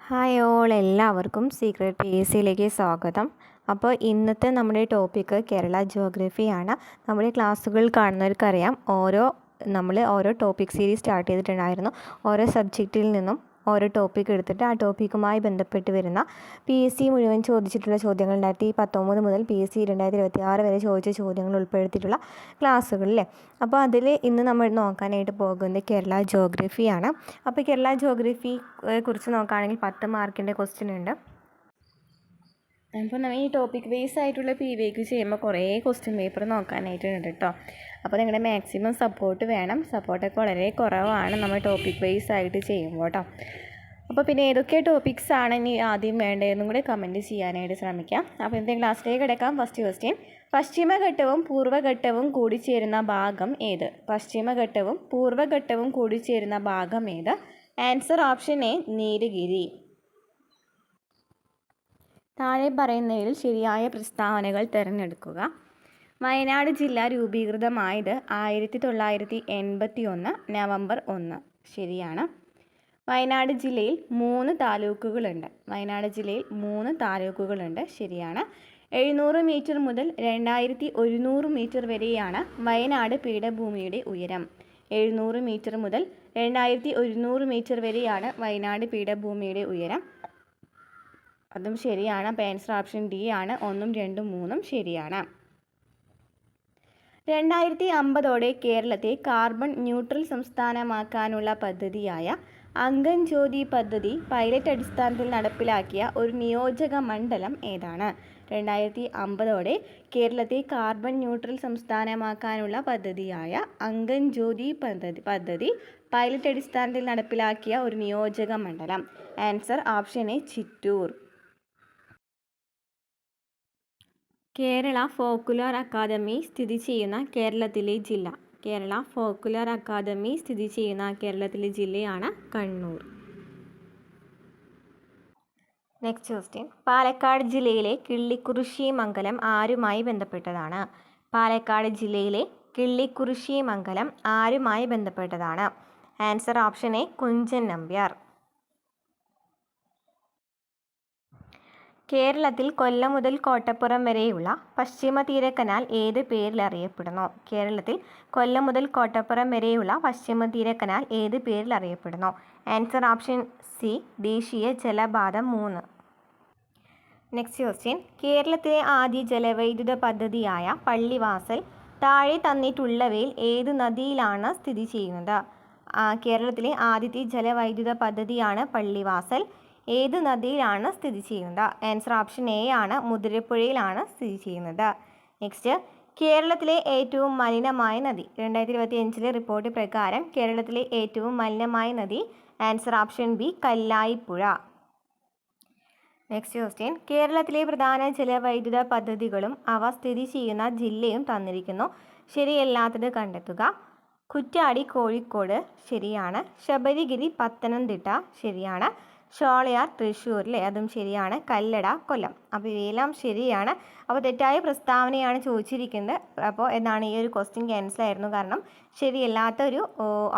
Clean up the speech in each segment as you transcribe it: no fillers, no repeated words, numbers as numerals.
Hi all, എല്ലാവർക്കും secret P S സിയിലേക്ക് സ്വാഗതം. അപ്പോൾ ഇന്നത്തെ നമ്മുടെ ടോപ്പിക്ക് കേരള ജിയോഗ്രഫിയാണ്. നമ്മുടെ ക്ലാസ്സുകൾ കാണുന്നവർക്കറിയാം, നമ്മൾ ഓരോ ടോപ്പിക് സീരീസ് സ്റ്റാർട്ട് ചെയ്തിട്ടുണ്ടായിരുന്നു. ഓരോ സബ്ജക്റ്റിൽ നിന്നും ഓരോ ടോപ്പിക് എടുത്തിട്ട് ആ ടോപ്പിക്കുമായി ബന്ധപ്പെട്ട് വരുന്ന പി എസ് സി മുഴുവൻ ചോദിച്ചിട്ടുള്ള ചോദ്യങ്ങൾ 2019 മുതൽ പി എസ് സി 2026 വരെ ചോദിച്ച ചോദ്യങ്ങൾ ഉൾപ്പെടുത്തിയിട്ടുള്ള ക്ലാസ്സുകളിലെ. അപ്പോൾ അതിൽ ഇന്ന് നമ്മൾ നോക്കാനായിട്ട് പോകുന്നത് കേരള ജിയോഗ്രഫിയാണ്. അപ്പോൾ കേരള ജിയോഗ്രഫിയെ കുറിച്ച് നോക്കുകയാണെങ്കിൽ 10 മാർക്കിൻ്റെ ക്വസ്റ്റ്യൻ ഉണ്ട്. അപ്പോൾ നമ്മൾ ഈ ടോപ്പിക് ബേസ് ആയിട്ടുള്ള PVQ ചെയ്യുമ്പോൾ കുറേ ക്വസ്റ്റ്യൻ പേപ്പർ നോക്കാനായിട്ടുണ്ട് കേട്ടോ. അപ്പോൾ നിങ്ങളുടെ മാക്സിമം സപ്പോർട്ട് വേണം. സപ്പോർട്ടൊക്കെ വളരെ കുറവാണ് നമ്മൾ ടോപ്പിക് ബേസ് ആയിട്ട് ചെയ്യുമ്പോൾ കേട്ടോ. അപ്പോൾ പിന്നെ ഏതൊക്കെ ടോപ്പിക്സ് ആണ് ഇനി ആദ്യം വേണ്ടതെന്നും കൂടി കമൻറ്റ് ചെയ്യാനായിട്ട് ശ്രമിക്കാം. അപ്പോൾ ഇന്നത്തെ ക്ലാസ്സിലേക്ക് കിടക്കാം. ഫസ്റ്റ് ക്വസ്റ്റ്യൻ: പശ്ചിമഘട്ടവും പൂർവ്വഘട്ടവും കൂടിച്ചേരുന്ന ഭാഗം ഏത്? പശ്ചിമഘട്ടവും പൂർവ്വഘട്ടവും കൂടിച്ചേരുന്ന ഭാഗം ഏത്? Answer option A, Nilgiri. താഴെ പറയുന്നതിൽ ശരിയായ പ്രസ്താവനകൾ തിരഞ്ഞെടുക്കുക. വയനാട് ജില്ല രൂപീകൃതമായത് 1981 നവംബർ 1. ശരിയാണ്. വയനാട് ജില്ലയിൽ 3 താലൂക്കുകളുണ്ട്. ശരിയാണ്. 700 മീറ്റർ മുതൽ 2100 മീറ്റർ വരെയാണ് വയനാട് പീഠഭൂമിയുടെ ഉയരം. 700 മീറ്റർ മുതൽ 2100 മീറ്റർ വരെയാണ് വയനാട് പീഠഭൂമിയുടെ ഉയരം. അതും ശരിയാണ്. അപ്പോൾ ആൻസർ ഓപ്ഷൻ ഡി ആണ്. 1, 2, 3 ശരിയാണ്. 2050 കേരളത്തെ കാർബൺ ന്യൂട്രൽ സംസ്ഥാനമാക്കാനുള്ള പദ്ധതിയായ അംഗൻ ജ്യോതി പദ്ധതി പൈലറ്റ് അടിസ്ഥാനത്തിൽ നടപ്പിലാക്കിയ ഒരു നിയോജക മണ്ഡലം ഏതാണ്? 2050 കേരളത്തെ കാർബൺ ന്യൂട്രൽ സംസ്ഥാനമാക്കാനുള്ള പദ്ധതിയായ അംഗൻ ജ്യോതി പദ്ധതി പൈലറ്റ് അടിസ്ഥാനത്തിൽ നടപ്പിലാക്കിയ ഒരു നിയോജക മണ്ഡലം. Answer option A, Chittur. Kerala folklore academy സ്ഥിതി ചെയ്യുന്ന കേരളത്തിലെ ജില്ല. ജില്ലയാണ് കണ്ണൂർ. നെക്സ്റ്റ് ക്വസ്റ്റ്യൻ: പാലക്കാട് ജില്ലയിലെ കിള്ളിക്കുറിശ്ശി മംഗലം ആരുമായി ബന്ധപ്പെട്ടതാണ്? Answer option A, Kunchan Nambiar. കേരളത്തിൽ കൊല്ലം മുതൽ കോട്ടപ്പുറം വരെയുള്ള പശ്ചിമ തീര കനാൽ ഏത് പേരിൽ അറിയപ്പെടുന്നു? ആൻസർ ഓപ്ഷൻ സി, ദേശീയ ജലപാത 3. നെക്സ്റ്റ് ക്വസ്റ്റ്യൻ: കേരളത്തിലെ ആദ്യ ജലവൈദ്യുത പദ്ധതിയായ പള്ളിവാസൽ താഴെ തന്നിട്ടുള്ളവയിൽ ഏത് നദിയിലാണ് സ്ഥിതി ചെയ്യുന്നത്? കേരളത്തിലെ ആദ്യത്തെ ജലവൈദ്യുത പദ്ധതിയാണ് പള്ളിവാസൽ. ഏത് നദിയിലാണ് സ്ഥിതി ചെയ്യുന്നത്? ആൻസർ ഓപ്ഷൻ എ ആണ്, മുതിരപ്പുഴയിലാണ് സ്ഥിതി ചെയ്യുന്നത്. നെക്സ്റ്റ്: കേരളത്തിലെ ഏറ്റവും മലിനമായ നദി. 2025 റിപ്പോർട്ട് പ്രകാരം കേരളത്തിലെ ഏറ്റവും മലിനമായ നദി. Answer option B, Kallayipuzha. Next question: കേരളത്തിലെ പ്രധാന ജലവൈദ്യുത പദ്ധതികളും അവ സ്ഥിതി ചെയ്യുന്ന ജില്ലയും തന്നിരിക്കുന്നു. ശരിയല്ലാത്തത് കണ്ടെത്തുക. കുറ്റ്യാടി കോഴിക്കോട്. ശരിയാണ്. ശബരിഗിരി പത്തനംതിട്ട. ശരിയാണ്. ഷോളയാർ തൃശ്ശൂർ. അതും ശരിയാണ്. കല്ലട കൊല്ലം. അപ്പോൾ ഇവയെല്ലാം ശരിയാണ്. അപ്പോൾ തെറ്റായ പ്രസ്താവനയാണ് ചോദിച്ചിരിക്കുന്നത്. അപ്പോൾ എന്താണ്, ഈ ഒരു ക്വസ്റ്റ്യൻ ക്യാൻസൽ ആയിരുന്നു, കാരണം ശരിയല്ലാത്ത ഒരു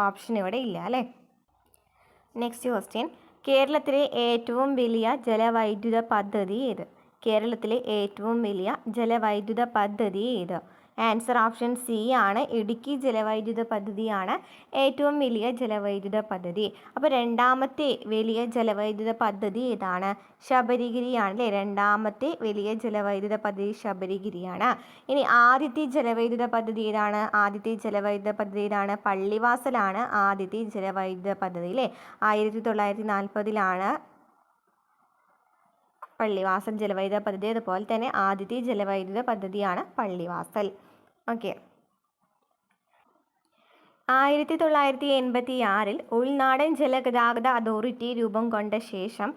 ഓപ്ഷൻ ഇവിടെ ഇല്ല അല്ലേ. നെക്സ്റ്റ് ക്വസ്റ്റ്യൻ: കേരളത്തിലെ ഏറ്റവും വലിയ ജലവൈദ്യുത പദ്ധതി ഏത്? ആൻസർ ഓപ്ഷൻ സി ആണ്, ഇടുക്കി ജലവൈദ്യുത പദ്ധതിയാണ് ഏറ്റവും വലിയ ജലവൈദ്യുത പദ്ധതി. അപ്പോൾ രണ്ടാമത്തെ വലിയ ജലവൈദ്യുത പദ്ധതി ഏതാണ്? ശബരിഗിരിയാണ്. രണ്ടാമത്തെ വലിയ ജലവൈദ്യുത പദ്ധതി ശബരിഗിരിയാണ്. ഇനി ആദ്യത്തെ ജലവൈദ്യുത പദ്ധതി ഏതാണ്? പള്ളിവാസലാണ് ആദ്യത്തെ ജലവൈദ്യുത പദ്ധതി. 1940 പള്ളിവാസൽ ജലവൈദ്യുത പദ്ധതി. അതുപോലെ തന്നെ ആദ്യത്തെ ജലവൈദ്യുത പദ്ധതിയാണ് പള്ളിവാസൽ. ഓക്കെ. 1986 ഉൾനാടൻ ജലഗതാഗത അതോറിറ്റി രൂപം കൊണ്ട ശേഷം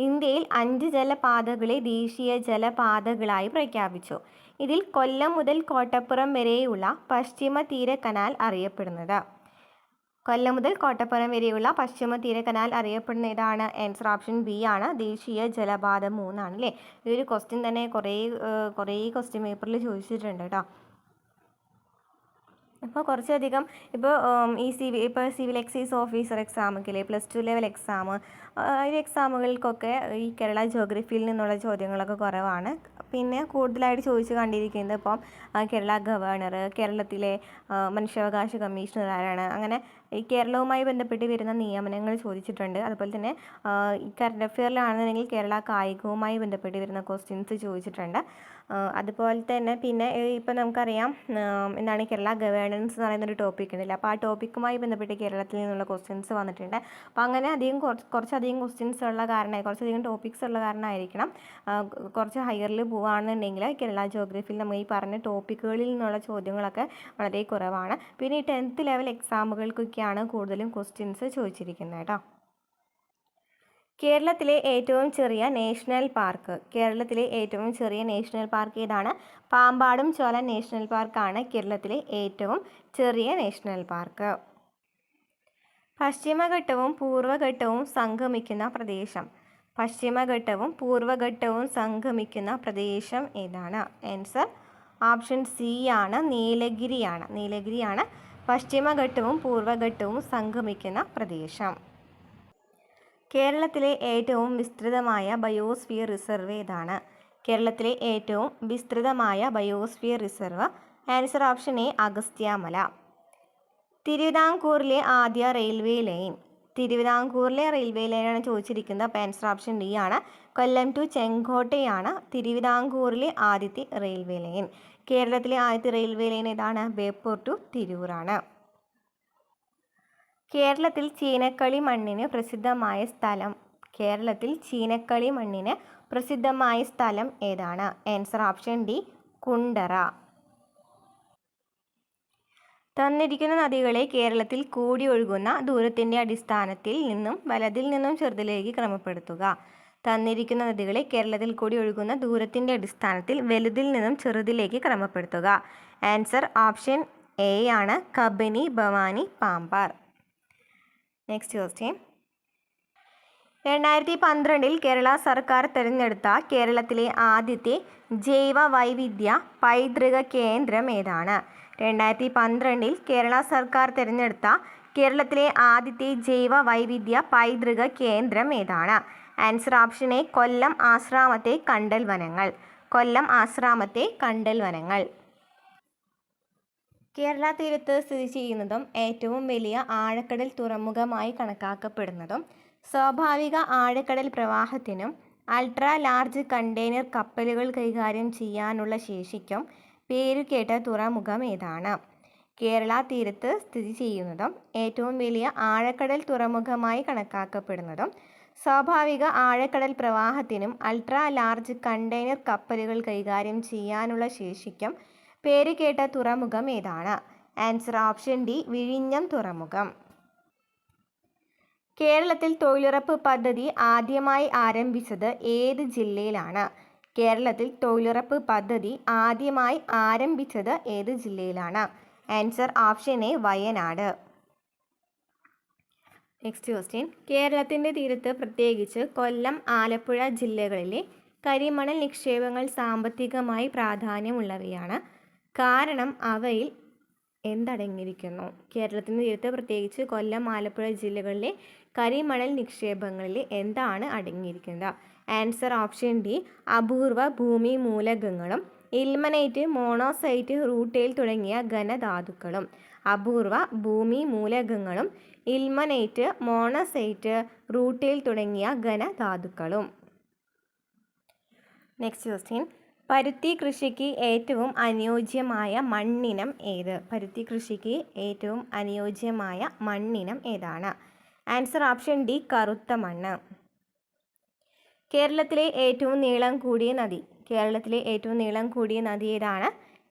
ഇന്ത്യയിൽ 5 ജലപാതകളെ ദേശീയ ജലപാതകളായി പ്രഖ്യാപിച്ചു. ഇതിൽ കൊല്ലം മുതൽ കോട്ടപ്പുറം വരെയുള്ള പശ്ചിമ തീര കനാൽ അറിയപ്പെടുന്നത് ഏതാണ്? ആൻസർ ഓപ്ഷൻ ബി ആണ്, ദേശീയ ജലപാത 3 ആണ്. ഈ ഒരു ക്വസ്റ്റ്യൻ തന്നെ കുറേ ക്വസ്റ്റ്യൻ പേപ്പറിൽ ചോദിച്ചിട്ടുണ്ട് കേട്ടോ. അപ്പോൾ കുറച്ചധികം ഇപ്പോൾ സിവിൽ എക്സൈസ് ഓഫീസർ എക്സാമൊക്കെ +2 ലെവൽ എക്സാം, ഈ എക്സാമുകൾക്കൊക്കെ ഈ കേരള ജോഗ്രഫിയിൽ നിന്നുള്ള ചോദ്യങ്ങളൊക്കെ കുറവാണ്. പിന്നെ കൂടുതലായിട്ട് ചോദിച്ചു കണ്ടിരിക്കുന്നത് ഇപ്പം കേരള ഗവർണർ, കേരളത്തിലെ മനുഷ്യാവകാശ കമ്മീഷണർ ആരാണ്, അങ്ങനെ ഈ കേരളവുമായി ബന്ധപ്പെട്ട് വരുന്ന നിയമനങ്ങൾ ചോദിച്ചിട്ടുണ്ട്. അതുപോലെ തന്നെ ഈ കറണ്ട് അഫെയറിലാണെന്നുണ്ടെങ്കിൽ കേരള കായികവുമായി ബന്ധപ്പെട്ട് വരുന്ന ക്വസ്റ്റ്യൻസ് ചോദിച്ചിട്ടുണ്ട്. അതുപോലെ തന്നെ പിന്നെ ഇപ്പം നമുക്കറിയാം എന്താണ് കേരള ഗവേണൻസ് എന്ന് പറയുന്നൊരു ടോപ്പിക് ഉണ്ടല്ലോ. അപ്പോൾ ആ ടോപ്പിക്കുമായി ബന്ധപ്പെട്ട് കേരളത്തിൽ നിന്നുള്ള ക്വസ്റ്റ്യൻസ് വന്നിട്ടുണ്ട്. അപ്പോൾ അങ്ങനെ കുറച്ചധികം ക്വസ്റ്റ്യൻസ് ഉള്ള കാരണം, കുറച്ചധികം ടോപ്പിക്സ് ഉള്ള കാരണമായിരിക്കണം കുറച്ച് ഹയറിൽ പോവുകയാണെന്നുണ്ടെങ്കിൽ കേരള ജോഗ്രഫിയിൽ നമ്മൾ ഈ പറഞ്ഞ ടോപ്പിക്കുകളിൽ നിന്നുള്ള ചോദ്യങ്ങളൊക്കെ വളരെ കുറവാണ്. പിന്നെ ഈ 10th ലെവൽ എക്സാമുകൾക്കൊക്കെയാണ് കൂടുതലും ക്വസ്റ്റ്യൻസ് ചോദിച്ചിരിക്കുന്നത് കേട്ടോ. കേരളത്തിലെ ഏറ്റവും ചെറിയ നാഷണൽ പാർക്ക്. കേരളത്തിലെ ഏറ്റവും ചെറിയ നാഷണൽ പാർക്ക് ഏതാണ്? പാമ്പാടും ചോല നാഷണൽ പാർക്കാണ് കേരളത്തിലെ ഏറ്റവും ചെറിയ നാഷണൽ പാർക്ക്. പശ്ചിമഘട്ടവും പൂർവ്വഘട്ടവും സംഗമിക്കുന്ന പ്രദേശം. പശ്ചിമഘട്ടവും പൂർവ്വഘട്ടവും സംഗമിക്കുന്ന പ്രദേശം ഏതാണ്? ആൻസർ ഓപ്ഷൻ സി ആണ്, നീലഗിരിയാണ്. നീലഗിരിയാണ് പശ്ചിമഘട്ടവും പൂർവ്വഘട്ടവും സംഗമിക്കുന്ന പ്രദേശം. കേരളത്തിലെ ഏറ്റവും വിസ്തൃതമായ ബയോസ്ഫിയർ റിസർവ് ഏതാണ്? കേരളത്തിലെ ഏറ്റവും വിസ്തൃതമായ biosphere reserve. Answer option A, Agasthyamala. തിരുവിതാംകൂറിലെ ആദ്യ റെയിൽവേ ലൈൻ. തിരുവിതാംകൂറിലെ റെയിൽവേ ലൈനാണ് ചോദിച്ചിരിക്കുന്നത്. അപ്പോൾ ആൻസർ ഓപ്ഷൻ ഡി ആണ്, കൊല്ലം ടു ചെങ്കോട്ടയാണ് തിരുവിതാംകൂറിലെ ആദ്യത്തെ റെയിൽവേ ലൈൻ. കേരളത്തിലെ ആദ്യത്തെ റെയിൽവേ ലൈൻ ഏതാണ്? ബേപ്പൂർ ടു തിരൂരാണ്. കേരളത്തിൽ ചീനക്കളി മണ്ണിന് പ്രസിദ്ധമായ സ്ഥലം. കേരളത്തിൽ ചീനക്കളി മണ്ണിന് പ്രസിദ്ധമായ സ്ഥലം ഏതാണ്? Answer option D, Kundara. തന്നിരിക്കുന്ന നദികളെ കേരളത്തിൽ കൂടി ഒഴുകുന്ന ദൂരത്തിൻ്റെ അടിസ്ഥാനത്തിൽ നിന്നും വലതിൽ നിന്നും ചെറുതിലേക്ക് ക്രമപ്പെടുത്തുക. തന്നിരിക്കുന്ന നദികളെ കേരളത്തിൽ കൂടി ഒഴുകുന്ന ദൂരത്തിൻ്റെ അടിസ്ഥാനത്തിൽ വലുതിൽ നിന്നും ചെറുതിലേക്ക് ക്രമപ്പെടുത്തുക. ആൻസർ ഓപ്ഷൻ എ ആണ്, കബനി, ഭവാനി, പാമ്പാർ. Next question. 2012 കേരള സർക്കാർ തിരഞ്ഞെടുത്ത കേരളത്തിലെ ആദ്യത്തെ ജൈവ വൈവിധ്യ പൈതൃക കേന്ദ്രം ഏതാണ്? 2012 കേരള സർക്കാർ തിരഞ്ഞെടുത്ത കേരളത്തിലെ ആദ്യത്തെ ജൈവ വൈവിധ്യ പൈതൃക കേന്ദ്രം ഏതാണ്? ആൻസർ ഓപ്ഷൻ എ, കൊല്ലം ആശ്രാമത്തെ കണ്ടൽ വനങ്ങൾ. കൊല്ലം ആശ്രാമത്തെ കണ്ടൽ വനങ്ങൾ. കേരള തീരത്ത് സ്ഥിതി ചെയ്യുന്നതും ഏറ്റവും വലിയ ആഴക്കടൽ തുറമുഖമായി കണക്കാക്കപ്പെടുന്നതും സ്വാഭാവിക ആഴക്കടൽ പ്രവാഹത്തിനും അൾട്രാ ലാർജ് കണ്ടെയ്നർ കപ്പലുകൾ കൈകാര്യം ചെയ്യാനുള്ള ശേഷിക്കും പേരുകേട്ട തുറമുഖം ഏതാണ്? കേരള തീരത്ത് സ്ഥിതി ചെയ്യുന്നതും ഏറ്റവും വലിയ ആഴക്കടൽ തുറമുഖമായി കണക്കാക്കപ്പെടുന്നതും സ്വാഭാവിക ആഴക്കടൽ പ്രവാഹത്തിനും അൾട്രാ ലാർജ് കണ്ടെയ്നർ കപ്പലുകൾ കൈകാര്യം ചെയ്യാനുള്ള ശേഷിക്കും പേരുകേട്ട തുറമുഖം ഏതാണ്? ആൻസർ ഓപ്ഷൻ ഡി, വിഴിഞ്ഞം തുറമുഖം. കേരളത്തിൽ തൊഴിലുറപ്പ് പദ്ധതി ആദ്യമായി ആരംഭിച്ചത് ഏത് ജില്ലയിലാണ്? കേരളത്തിൽ തൊഴിലുറപ്പ് പദ്ധതി ആദ്യമായി ആരംഭിച്ചത് ഏത് ജില്ലയിലാണ്? Answer option A, Wayanad. Next question. കേരളത്തിൻ്റെ തീരത്ത് പ്രത്യേകിച്ച് കൊല്ലം, ആലപ്പുഴ ജില്ലകളിലെ കരിമണൽ നിക്ഷേപങ്ങൾ സാമ്പത്തികമായി പ്രാധാന്യമുള്ളവയാണ്. കാരണം അവയിൽ എന്തടങ്ങിയിരിക്കുന്നു? കേരളത്തിൻ്റെ തീരത്ത് പ്രത്യേകിച്ച് കൊല്ലം, ആലപ്പുഴ ജില്ലകളിലെ കരിമണൽ നിക്ഷേപങ്ങളിൽ എന്താണ് അടങ്ങിയിരിക്കുന്നത്? ആൻസർ ഓപ്ഷൻ ഡി, അപൂർവ ഭൂമി മൂലകങ്ങളും ഇൽമനൈറ്റ്, മോണോസൈറ്റ്, റൂട്ടൈൽ തുടങ്ങിയ ഘനധാതുക്കളും. അപൂർവ ഭൂമി മൂലകങ്ങളും ഇൽമനൈറ്റ്, മോണോസൈറ്റ്, റൂട്ടൈൽ തുടങ്ങിയ ഘനധാതുക്കളും. Next question. പരുത്തി കൃഷിക്ക് ഏറ്റവും അനുയോജ്യമായ മണ്ണിനം ഏത്? പരുത്തി കൃഷിക്ക് ഏറ്റവും അനുയോജ്യമായ മണ്ണിനം ഏതാണ്? ആൻസർ ഓപ്ഷൻ ഡി, കറുത്ത മണ്ണ്. കേരളത്തിലെ ഏറ്റവും നീളം കൂടിയ നദി. കേരളത്തിലെ ഏറ്റവും നീളം കൂടിയ നദി ഏതാണ്?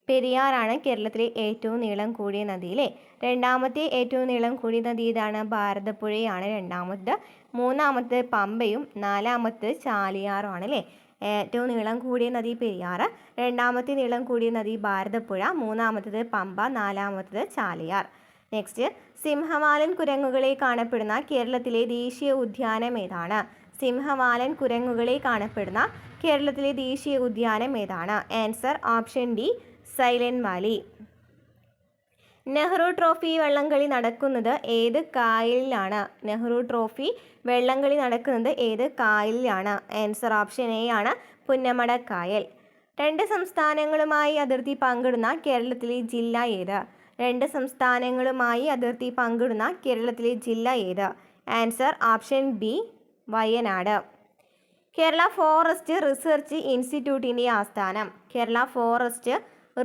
പെരിയാറാണ് കേരളത്തിലെ ഏറ്റവും നീളം കൂടിയ നദിയിലെ. രണ്ടാമത്തെ ഏറ്റവും നീളം കൂടിയ നദി ഏതാണ്? ഭാരതപ്പുഴയാണ് രണ്ടാമത്. മൂന്നാമത്തെ പമ്പയും നാലാമത്തെ ചാലിയാറുമാണ് അല്ലേ. ഏറ്റവും നീളം കൂടിയ നദി പെരിയാർ, രണ്ടാമത്തെ നീളം കൂടിയ നദി ഭാരതപ്പുഴ, മൂന്നാമത്തേത് പമ്പ, നാലാമത്തേത് ചാലിയാർ. നെക്സ്റ്റ്. സിംഹവാലൻ കുരങ്ങുകളെ കാണപ്പെടുന്ന കേരളത്തിലെ ദേശീയ ഉദ്യാനം ഏതാണ്? സിംഹവാലൻ കുരങ്ങുകളെ കാണപ്പെടുന്ന കേരളത്തിലെ ദേശീയ ഉദ്യാനം ഏതാണ്? Answer option D, silent Valley. Nehru trophy വള്ളംകളി നടക്കുന്നത് ഏത് കായലിലാണ്? നെഹ്റു ട്രോഫി വള്ളംകളി നടക്കുന്നത് ഏത് കായലിലാണ്? ആൻസർ ഓപ്ഷൻ എ ആണ് പുന്നമട കായൽ. 2 സംസ്ഥാനങ്ങളുമായി അതിർത്തി പങ്കിടുന്ന കേരളത്തിലെ ജില്ല ഏത്? 2 സംസ്ഥാനങ്ങളുമായി അതിർത്തി പങ്കിടുന്ന കേരളത്തിലെ ജില്ല ഏത്? Answer option B Wayanad. Kerala forest research ഇൻസ്റ്റിറ്റ്യൂട്ടിൻ്റെ ആസ്ഥാനം. കേരള ഫോറസ്റ്റ്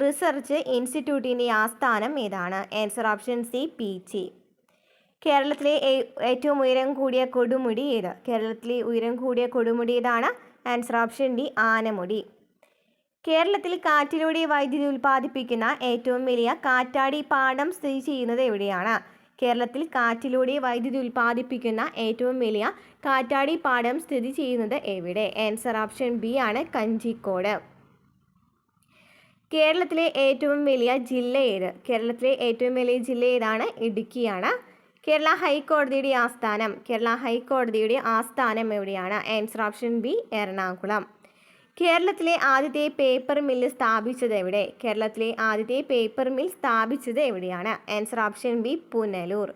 റിസർച്ച് ഇൻസ്റ്റിറ്റ്യൂട്ടിൻ്റെ ആസ്ഥാനം ഏതാണ്? Answer option C Peechi. കേരളത്തിലെ ഏറ്റവും ഉയരം കൂടിയ കൊടുമുടി ഏത്? കേരളത്തിലെ ഉയരം കൂടിയ കൊടുമുടി ഏതാണ്? Answer option D Anamudi. കേരളത്തിൽ കാറ്റിലൂടെ വൈദ്യുതി ഉൽപ്പാദിപ്പിക്കുന്ന ഏറ്റവും വലിയ കാറ്റാടി പാടം സ്ഥിതി ചെയ്യുന്നത് എവിടെയാണ്? കേരളത്തിൽ കാറ്റിലൂടെ വൈദ്യുതി ഉൽപ്പാദിപ്പിക്കുന്ന ഏറ്റവും വലിയ കാറ്റാടി പാടം സ്ഥിതി ചെയ്യുന്നത് എവിടെ? ആൻസർ ഓപ്ഷൻ ബി ആണ് കഞ്ചിക്കോട്. കേരളത്തിലെ ഏറ്റവും വലിയ ജില്ല ഏത്? കേരളത്തിലെ ഏറ്റവും വലിയ ജില്ല ഏതാണ്? ഇടുക്കിയാണ്. കേരള ഹൈക്കോടതിയുടെ ആസ്ഥാനം. കേരള ഹൈക്കോടതിയുടെ ആസ്ഥാനം എവിടെയാണ്? Answer option B Ernakulam. കേരളത്തിലെ ആദ്യത്തെ പേപ്പർ മില്ല് സ്ഥാപിച്ചത് എവിടെ? കേരളത്തിലെ ആദ്യത്തെ പേപ്പർ മിൽ സ്ഥാപിച്ചത് എവിടെയാണ്? Answer option B Punalur.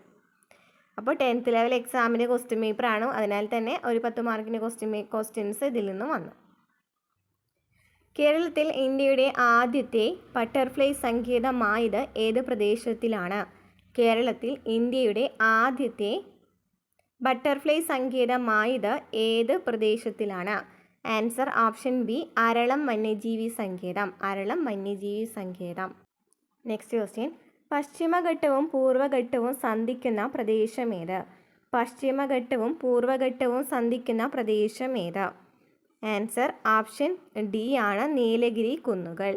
അപ്പോൾ 10th ലെവൽ എക്സാമിൻ്റെ ക്വസ്റ്റ്യൻ പേപ്പറാണ്, അതിനാൽ തന്നെ ഒരു 10 മാർക്കിൻ്റെ ക്വസ്റ്റ്യൻസ് ഇതിൽ നിന്നും വന്നു. കേരളത്തിൽ ഇന്ത്യയുടെ ആദ്യത്തെ ബട്ടർഫ്ലൈ സങ്കേതമായത് ഏത് പ്രദേശത്തിലാണ്? കേരളത്തിൽ ഇന്ത്യയുടെ ആദ്യത്തെ ബട്ടർഫ്ലൈ സങ്കേതമായത് ഏത് പ്രദേശത്തിലാണ്? ആൻസർ ഓപ്ഷൻ ബി അരളം വന്യജീവി സങ്കേതം. അരളം വന്യജീവി സങ്കേതം. Next question. പശ്ചിമഘട്ടവും പൂർവ്വഘട്ടവും സന്ധിക്കുന്ന പ്രദേശം ഏത്? പശ്ചിമഘട്ടവും പൂർവ്വഘട്ടവും സന്ധിക്കുന്ന പ്രദേശം ഏത്? ആൻസർ ഓപ്ഷൻ ഡി ആണ് നീലഗിരി കുന്നുകൾ.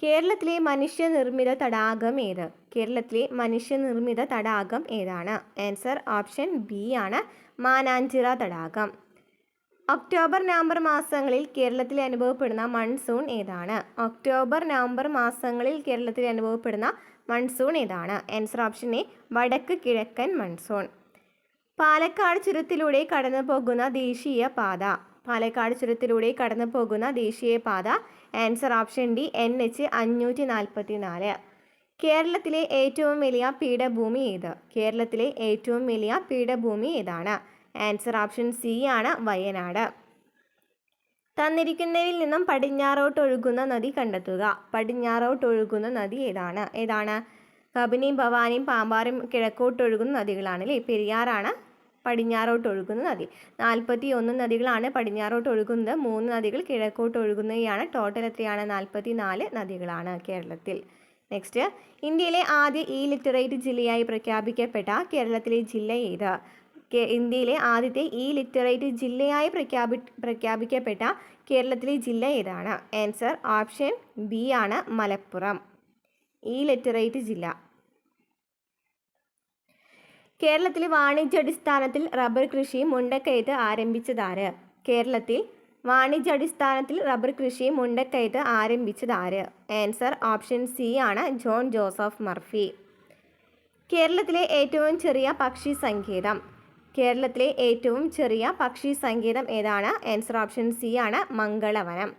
കേരളത്തിലെ മനുഷ്യനിർമ്മിത തടാകം ഏത്? കേരളത്തിലെ മനുഷ്യനിർമ്മിത തടാകം ഏതാണ്? ആൻസർ ഓപ്ഷൻ ബി ആണ് മാനാഞ്ചിറ തടാകം. ഒക്ടോബർ നവംബർ മാസങ്ങളിൽ കേരളത്തിൽ അനുഭവപ്പെടുന്ന മൺസൂൺ ഏതാണ്? ഒക്ടോബർ നവംബർ മാസങ്ങളിൽ കേരളത്തിൽ അനുഭവപ്പെടുന്ന മൺസൂൺ ഏതാണ്? ആൻസർ ഓപ്ഷൻ എ വടക്ക് കിഴക്കൻ മൺസൂൺ. പാലക്കാട് ചുരത്തിലൂടെ കടന്നു പോകുന്ന ദേശീയപാത. പാലക്കാട് ചുരത്തിലൂടെ കടന്നു പോകുന്ന ദേശീയപാത. Answer option D NH 544. കേരളത്തിലെ ഏറ്റവും വലിയ പീഠഭൂമി ഏത്? കേരളത്തിലെ ഏറ്റവും വലിയ പീഠഭൂമി ഏതാണ്? ആൻസർ ഓപ്ഷൻ സി ആണ് വയനാട്. തന്നിരിക്കുന്നവയിൽ നിന്നും പടിഞ്ഞാറോട്ട് ഒഴുകുന്ന നദി കണ്ടെത്തുക. പടിഞ്ഞാറോട്ട് ഒഴുകുന്ന നദി ഏതാണ്? കബനിയും ഭവാനിയും പാമ്പാറും കിഴക്കോട്ട് ഒഴുകുന്ന നദികളാണ് അല്ലേ. പെരിയാറാണ് പടിഞ്ഞാറോട്ട് ഒഴുകുന്ന നദി. 41 നദികളാണ് പടിഞ്ഞാറോട്ട് ഒഴുകുന്നത്. 3 നദികൾ കിഴക്കോട്ട് ഒഴുകുന്നവയാണ്. ടോട്ടൽ എത്രയാണ്? 44 നദികളാണ് കേരളത്തിൽ. നെക്സ്റ്റ്. ഇന്ത്യയിലെ ആദ്യ ഇലിറ്ററേറ്റ് ജില്ലയായി പ്രഖ്യാപിക്കപ്പെട്ട കേരളത്തിലെ ജില്ല ഏത്? ഇന്ത്യയിലെ ആദ്യത്തെ ഇലിറ്ററേറ്റ് ജില്ലയായി പ്രഖ്യാപിക്കപ്പെട്ട കേരളത്തിലെ ജില്ല ഏതാണ്? ആൻസർ ഓപ്ഷൻ ബി ആണ് മലപ്പുറം. ഇലിറ്ററേറ്റ് ജില്ല. കേരളത്തിൽ വാണിജ്യാടിസ്ഥാനത്തിൽ റബ്ബർ കൃഷി മുണ്ടക്കയത്ത് ആരംഭിച്ചതാര്? കേരളത്തിൽ വാണിജ്യാടിസ്ഥാനത്തിൽ റബ്ബർ കൃഷി മുണ്ടക്കയത്ത് ആരംഭിച്ചതാര്? ആൻസർ ഓപ്ഷൻ സി ആണ് ജോൺ ജോസഫ് മർഫി. കേരളത്തിലെ ഏറ്റവും ചെറിയ പക്ഷി സങ്കേതം. കേരളത്തിലെ ഏറ്റവും ചെറിയ പക്ഷി സങ്കേതം ഏതാണ്? ആൻസർ ഓപ്ഷൻ സി ആണ് മംഗളവനം.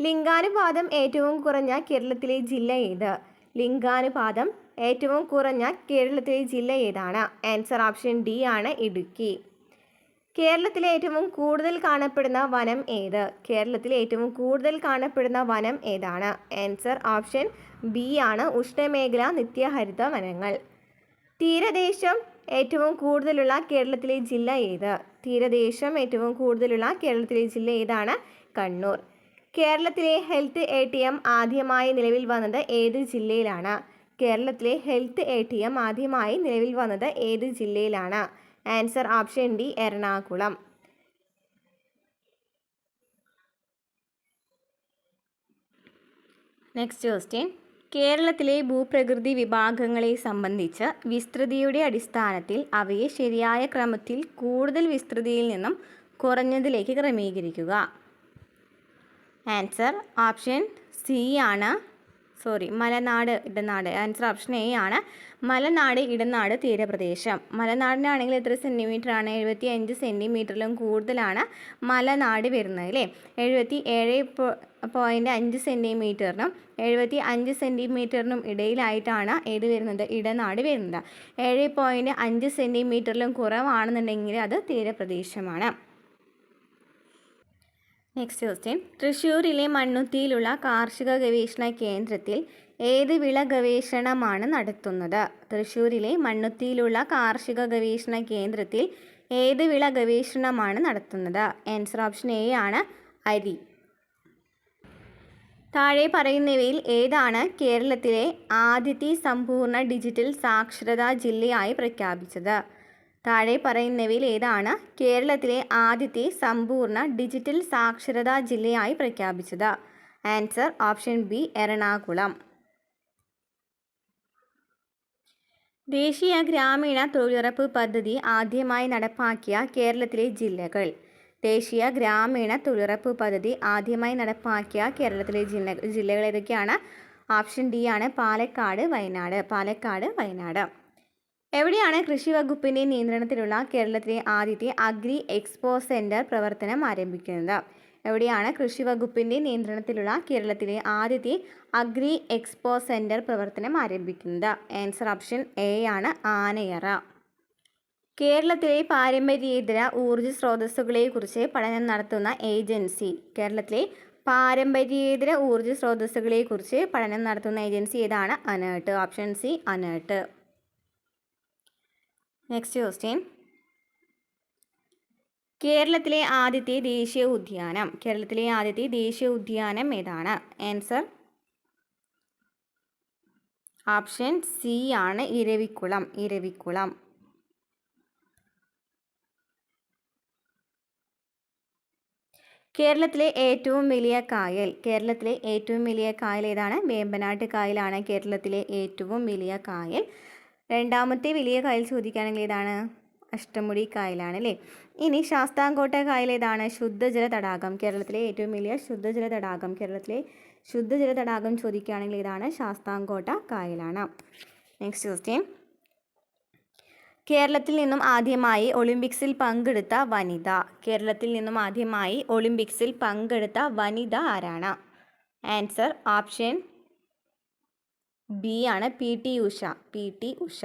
ലിംഗാനുപാതം ഏറ്റവും കുറഞ്ഞ കേരളത്തിലെ ജില്ല ഏത്? ലിംഗാനുപാതം ഏറ്റവും കുറഞ്ഞ കേരളത്തിലെ ജില്ല ഏതാണ്? ആൻസർ ഓപ്ഷൻ ഡി ആണ് ഇടുക്കി. കേരളത്തിലെ ഏറ്റവും കൂടുതൽ കാണപ്പെടുന്ന വനം ഏത്? കേരളത്തിലെ ഏറ്റവും കൂടുതൽ കാണപ്പെടുന്ന വനം ഏതാണ്? ആൻസർ ഓപ്ഷൻ ബി ആണ് ഉഷ്ണമേഖല നിത്യഹരിത വനങ്ങൾ. തീരദേശം ഏറ്റവും കൂടുതലുള്ള കേരളത്തിലെ ജില്ല ഏത്? തീരദേശം ഏറ്റവും കൂടുതലുള്ള കേരളത്തിലെ ജില്ല ഏതാണ്? കണ്ണൂർ. കേരളത്തിലെ ഹെൽത്ത് ATM ആദ്യമായി നിലവിൽ വന്നത് ഏത് ജില്ലയിലാണ്? കേരളത്തിലെ ഹെൽത്ത് ATM ആദ്യമായി നിലവിൽ വന്നത് ഏത് ജില്ലയിലാണ്? Answer option D Ernakulam. Next question. കേരളത്തിലെ ഭൂപ്രകൃതി വിഭാഗങ്ങളെ സംബന്ധിച്ച് വിസ്തൃതിയുടെ അടിസ്ഥാനത്തിൽ അവയെ ശരിയായ ക്രമത്തിൽ കൂടുതൽ വിസ്തൃതിയിൽ നിന്നും കുറഞ്ഞതിലേക്ക് ക്രമീകരിക്കുക. ആൻസർ ഓപ്ഷൻ സി ആണ് മലനാട് ഇടനാട്. ആൻസർ ഓപ്ഷൻ എ ആണ് മലനാട്, ഇടനാട്, തീരപ്രദേശം. മലനാടിനാണെങ്കിൽ എത്ര സെൻറ്റിമീറ്റർ ആണ്? 75 സെൻറ്റിമീറ്ററിലും കൂടുതലാണ് മലനാട് വരുന്നത് അല്ലേ. 77.5 സെൻറ്റിമീറ്ററിനും 75 സെൻറ്റിമീറ്ററിനും ഇടയിലായിട്ടാണ് ഏത് വരുന്നത്? ഇടനാട് വരുന്നത്. 7.5 സെൻറ്റിമീറ്ററിലും കുറവാണെന്നുണ്ടെങ്കിൽ അത് തീരപ്രദേശമാണ്. Next question. തൃശ്ശൂരിലെ മണ്ണുത്തിയിലുള്ള കാർഷിക ഗവേഷണ കേന്ദ്രത്തിൽ ഏത് വിള ഗവേഷണമാണ് നടത്തുന്നത്? തൃശ്ശൂരിലെ മണ്ണുത്തിയിലുള്ള കാർഷിക ഗവേഷണ കേന്ദ്രത്തിൽ ഏത് വിള ഗവേഷണമാണ് നടത്തുന്നത്? ആൻസർ ഓപ്ഷൻ എ ആണ് അരി. താഴെ പറയുന്നവയിൽ ഏതാണ് കേരളത്തിലെ ആദ്യത്തെ സമ്പൂർണ്ണ ഡിജിറ്റൽ സാക്ഷരതാ ജില്ലയായി പ്രഖ്യാപിച്ചത്? താഴെ പറയുന്നവയിൽ ഏതാണ് കേരളത്തിലെ ആദ്യത്തെ സമ്പൂർണ്ണ ഡിജിറ്റൽ സാക്ഷരതാ ജില്ലയായി പ്രഖ്യാപിച്ചത്? Answer option B Ernakulam. ദേശീയ ഗ്രാമീണ തൊഴിലുറപ്പ് പദ്ധതി ആദ്യമായി നടപ്പാക്കിയ കേരളത്തിലെ ജില്ലകൾ. ദേശീയ ഗ്രാമീണ തൊഴിലുറപ്പ് പദ്ധതി ആദ്യമായി നടപ്പാക്കിയ കേരളത്തിലെ ജില്ലകൾ ഏതൊക്കെയാണ്? ഓപ്ഷൻ ഡി ആണ് പാലക്കാട്, വയനാട്. പാലക്കാട്, വയനാട്. എവിടെയാണ് കൃഷി വകുപ്പിൻ്റെ നിയന്ത്രണത്തിലുള്ള കേരളത്തിലെ ആദ്യത്തെ അഗ്രി എക്സ്പോ സെൻറ്റർ പ്രവർത്തനം ആരംഭിക്കുന്നത്? എവിടെയാണ് കൃഷി വകുപ്പിൻ്റെ നിയന്ത്രണത്തിലുള്ള കേരളത്തിലെ ആദ്യത്തെ അഗ്രി എക്സ്പോ സെൻറ്റർ പ്രവർത്തനം ആരംഭിക്കുന്നത്? ആൻസർ ഓപ്ഷൻ എ ആണ് ആനയറ. കേരളത്തിലെ പാരമ്പര്യേതര ഊർജ്ജ സ്രോതസ്സുകളെക്കുറിച്ച് പഠനം നടത്തുന്ന ഏജൻസി. കേരളത്തിലെ പാരമ്പര്യേതര ഊർജ്ജ സ്രോതസ്സുകളെക്കുറിച്ച് പഠനം നടത്തുന്ന ഏജൻസി ഏതാണ്? ANERT. Option C ANERT. Next question. കേരളത്തിലെ ആദ്യത്തെ ദേശീയ ഉദ്യാനം. കേരളത്തിലെ ആദ്യത്തെ ദേശീയ ഉദ്യാനം ഏതാണ്? ആൻസർ ഓപ്ഷൻ സി ആണ് ഇരവിക്കുളം. ഇരവിക്കുളം. കേരളത്തിലെ ഏറ്റവും വലിയ കായൽ. കേരളത്തിലെ ഏറ്റവും വലിയ കായൽ ഏതാണ്? വേമ്പനാട്ട് കായലാണ് കേരളത്തിലെ ഏറ്റവും വലിയ കായൽ. രണ്ടാമത്തെ വലിയ കായൽ ചോദിക്കുകയാണെങ്കിൽ ഏതാണ്? അഷ്ടമുടി കായലാണ് അല്ലേ. ഇനി ശാസ്താംകോട്ട കായൽ ഏതാണ്? ശുദ്ധജല തടാകം. കേരളത്തിലെ ഏറ്റവും വലിയ ശുദ്ധജല തടാകം. കേരളത്തിലെ ശുദ്ധജല തടാകം ചോദിക്കുകയാണെങ്കിൽ ഏതാണ്? ശാസ്താംകോട്ട കായലാണ്. Next question. കേരളത്തിൽ നിന്നും ആദ്യമായി ഒളിമ്പിക്സിൽ പങ്കെടുത്ത വനിത. കേരളത്തിൽ നിന്നും ആദ്യമായി ഒളിമ്പിക്സിൽ പങ്കെടുത്ത വനിത ആരാണ്? ആൻസർ ഓപ്ഷൻ ബി ആണ് P T Usha. P T Usha.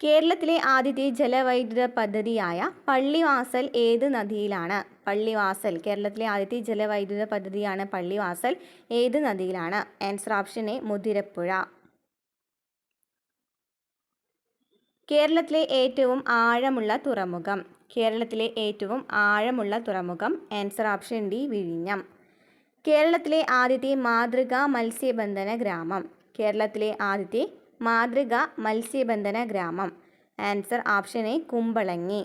കേരളത്തിലെ ആദ്യത്തെ ജലവൈദ്യുത പദ്ധതിയായ പള്ളിവാസൽ ഏത് നദിയിലാണ്? പള്ളിവാസൽ. കേരളത്തിലെ ആദ്യത്തെ ജലവൈദ്യുത പദ്ധതിയാണ് പള്ളിവാസൽ. ഏത് നദിയിലാണ്? Answer option A Muthirappuzha. കേരളത്തിലെ ഏറ്റവും ആഴമുള്ള തുറമുഖം. കേരളത്തിലെ ഏറ്റവും ആഴമുള്ള തുറമുഖം. ആൻസർ ഓപ്ഷൻ ഡി വിഴിഞ്ഞം. കേരളത്തിലെ ആദ്യത്തെ മാതൃകാ മത്സ്യബന്ധന ഗ്രാമം. കേരളത്തിലെ ആദ്യത്തെ മാതൃകാ മത്സ്യബന്ധന ഗ്രാമം. Answer option A Kumbalangi.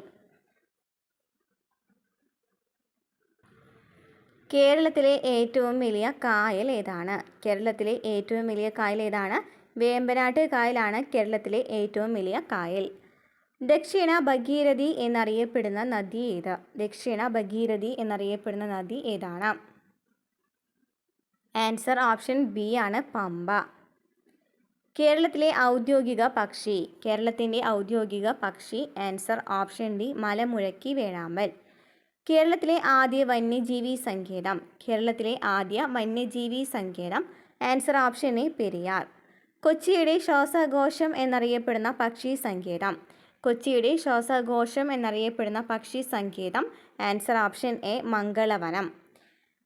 കേരളത്തിലെ ഏറ്റവും വലിയ കായൽ ഏതാണ്? കേരളത്തിലെ ഏറ്റവും വലിയ കായൽ ഏതാണ്? വേമ്പനാട്ട് കായലാണ് കേരളത്തിലെ ഏറ്റവും വലിയ കായൽ. ദക്ഷിണ ഭഗീരഥി എന്നറിയപ്പെടുന്ന നദി ഏത്? ദക്ഷിണ ഭഗീരഥി എന്നറിയപ്പെടുന്ന നദി ഏതാണ്? ആൻസർ ഓപ്ഷൻ ബി ആണ് പമ്പ. കേരളത്തിലെ ഔദ്യോഗിക പക്ഷി. കേരളത്തിൻ്റെ ഔദ്യോഗിക പക്ഷി. ആൻസർ ഓപ്ഷൻ ഡി മലമുഴക്കി വേഴാമ്പൽ. കേരളത്തിലെ ആദ്യ വന്യജീവി സങ്കേതം. കേരളത്തിലെ ആദ്യ വന്യജീവി സങ്കേതം. Answer option A Periyar. കൊച്ചിയുടെ ശ്വാസകോശം എന്നറിയപ്പെടുന്ന പക്ഷി സങ്കേതം. കൊച്ചിയുടെ ശ്വാസകോശം എന്നറിയപ്പെടുന്ന പക്ഷി സങ്കേതം. Answer option A Mangalavanam.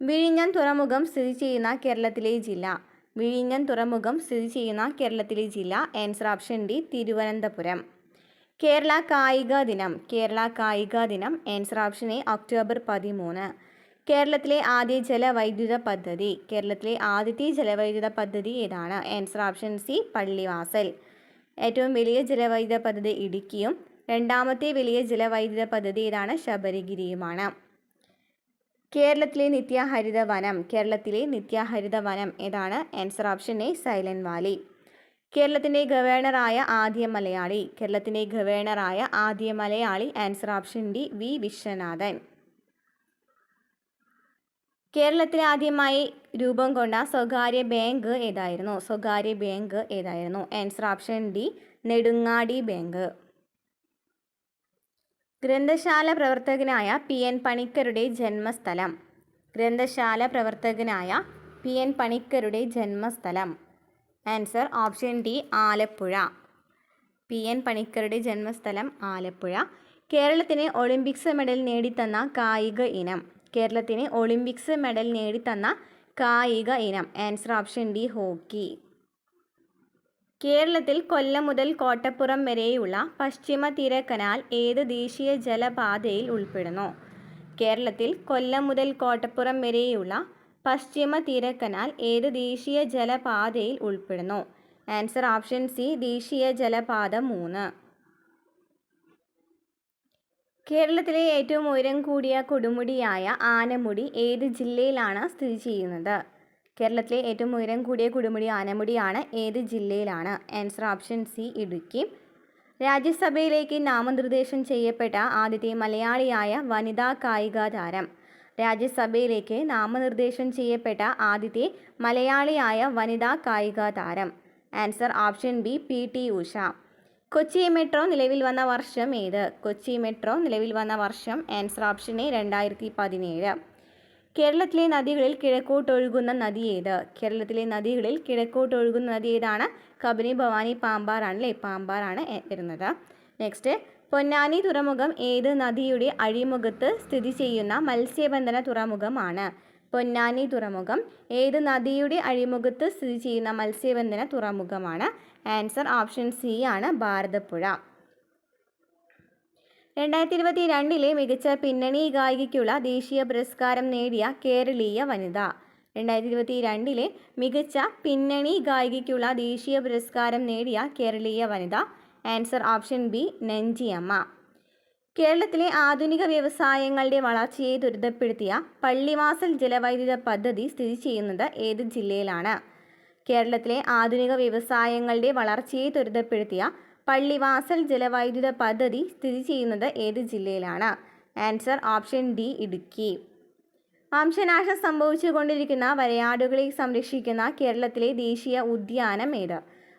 വിഴിഞ്ഞം തുറമുഖം സ്ഥിതി ചെയ്യുന്ന കേരളത്തിലെ ജില്ല. വിഴിഞ്ഞം തുറമുഖം സ്ഥിതി ചെയ്യുന്ന കേരളത്തിലെ ജില്ല. Answer option D Thiruvananthapuram. Kerala കായിക ദിനം. കേരള കായിക ദിനം. Answer option A October 13. കേരളത്തിലെ ആദ്യ ജലവൈദ്യുത പദ്ധതി. കേരളത്തിലെ ആദ്യത്തെ ജലവൈദ്യുത പദ്ധതി ഏതാണ്? Answer option C Pallivasal. ഏറ്റവും വലിയ ജലവൈദ്യുത പദ്ധതി ഇടുക്കിയും രണ്ടാമത്തെ വലിയ ജലവൈദ്യുത പദ്ധതി ഏതാണ്? ശബരിഗിരിയുമാണ്. കേരളത്തിലെ നിത്യഹരിത വനം. കേരളത്തിലെ നിത്യഹരിത വനം ഏതാണ്? Answer option A Silent Valley. കേരളത്തിൻ്റെ ഗവർണറായ ആദ്യ മലയാളി. കേരളത്തിൻ്റെ ഗവർണറായ ആദ്യ മലയാളി. Answer option D V Viswanathan. കേരളത്തിൽ ആദ്യമായി രൂപം കൊണ്ട സ്വകാര്യ ബാങ്ക് ഏതായിരുന്നു? സ്വകാര്യ ബാങ്ക് ഏതായിരുന്നു? Answer option D Nedungadi bank. ഗ്രന്ഥശാല പ്രവർത്തകനായ പി.എൻ. പണിക്കരുടെ ജന്മസ്ഥലം. ഗ്രന്ഥശാല പ്രവർത്തകനായ പി.എൻ. പണിക്കരുടെ ജന്മസ്ഥലം. Answer option D Alappuzha. P N. പണിക്കരുടെ ജന്മസ്ഥലം ആലപ്പുഴ. കേരളത്തിന് ഒളിമ്പിക്സ് മെഡൽ നേടിത്തന്ന കായിക ഇനം. കേരളത്തിന് ഒളിമ്പിക്സ് മെഡൽ നേടിത്തന്ന കായിക ഇനം. Answer option D hockey. കേരളത്തിൽ കൊല്ലം മുതൽ കോട്ടപ്പുറം വരെയുള്ള പശ്ചിമ തീര കനാൽ ഏത് ദേശീയ ജലപാതയിൽ ഉൾപ്പെടുന്നു? കേരളത്തിൽ കൊല്ലം മുതൽ കോട്ടപ്പുറം വരെയുള്ള പശ്ചിമ തീര കനാൽ ഏത് ദേശീയ ജലപാതയിൽ ഉൾപ്പെടുന്നു? ആൻസർ ഓപ്ഷൻ സി ദേശീയ ജലപാത 3. കേരളത്തിലെ ഏറ്റവും ഉയരം കൂടിയ കൊടുമുടിയായ ആനമുടി ഏത് ജില്ലയിലാണ് സ്ഥിതി ചെയ്യുന്നത്? കേരളത്തിലെ ഏറ്റവും ഉയരം കൂടിയ കൊടുമുടി ആനമുടിയാണ്. ഏത് ജില്ലയിലാണ്? Answer option C Idukki. രാജ്യസഭയിലേക്ക് നാമനിർദ്ദേശം ചെയ്യപ്പെട്ട ആദ്യത്തെ മലയാളിയായ വനിതാ കായിക താരം. രാജ്യസഭയിലേക്ക് നാമനിർദ്ദേശം ചെയ്യപ്പെട്ട ആദ്യത്തെ മലയാളിയായ വനിതാ കായിക താരം. Answer option B PT. Usha. Kochi metro നിലവിൽ വന്ന വർഷം ഏത്? കൊച്ചി മെട്രോ നിലവിൽ വന്ന വർഷം. Answer option A 2017. കേരളത്തിലെ നദികളിൽ കിഴക്കോട്ടൊഴുകുന്ന നദി ഏത്? കേരളത്തിലെ നദികളിൽ കിഴക്കോട്ടൊഴുകുന്ന നദി ഏതാണ്? കബനി, ഭവാനി, പാമ്പാറാണ്. പാമ്പാറാണ് വരുന്നത്. നെക്സ്റ്റ്, പൊന്നാനി തുറമുഖം ഏത് നദിയുടെ അഴിമുഖത്ത് സ്ഥിതി ചെയ്യുന്ന മത്സ്യബന്ധന തുറമുഖമാണ്? പൊന്നാനി തുറമുഖം ഏത് നദിയുടെ അഴിമുഖത്ത് സ്ഥിതി ചെയ്യുന്ന മത്സ്യബന്ധന തുറമുഖമാണ്? ആൻസർ ഓപ്ഷൻ സി ആണ് ഭാരതപ്പുഴ. 2022 മികച്ച പിന്നണി ഗായികയ്ക്കുള്ള ദേശീയ പുരസ്കാരം നേടിയ കേരളീയ വനിത. 2022 മികച്ച പിന്നണി ഗായികയ്ക്കുള്ള ദേശീയ പുരസ്കാരം നേടിയ കേരളീയ വനിത. Answer option B Nanjiyamma. കേരളത്തിലെ ആധുനിക വ്യവസായങ്ങളുടെ വളർച്ചയെ ത്വരിതപ്പെടുത്തിയ പള്ളിവാസൽ ജലവൈദ്യുത പദ്ധതി സ്ഥിതി ചെയ്യുന്നത് ഏത് ജില്ലയിലാണ്? കേരളത്തിലെ ആധുനിക വ്യവസായങ്ങളുടെ വളർച്ചയെ ത്വരിതപ്പെടുത്തിയ പള്ളിവാസൽ ജലവൈദ്യുത പദ്ധതി സ്ഥിതി ചെയ്യുന്നത് ഏത് ജില്ലയിലാണ്? Answer option D Idukki. വംശനാശം സംഭവിച്ചുകൊണ്ടിരിക്കുന്ന വരയാടുകളെ സംരക്ഷിക്കുന്ന കേരളത്തിലെ ദേശീയ ഉദ്യാനം ഏത്?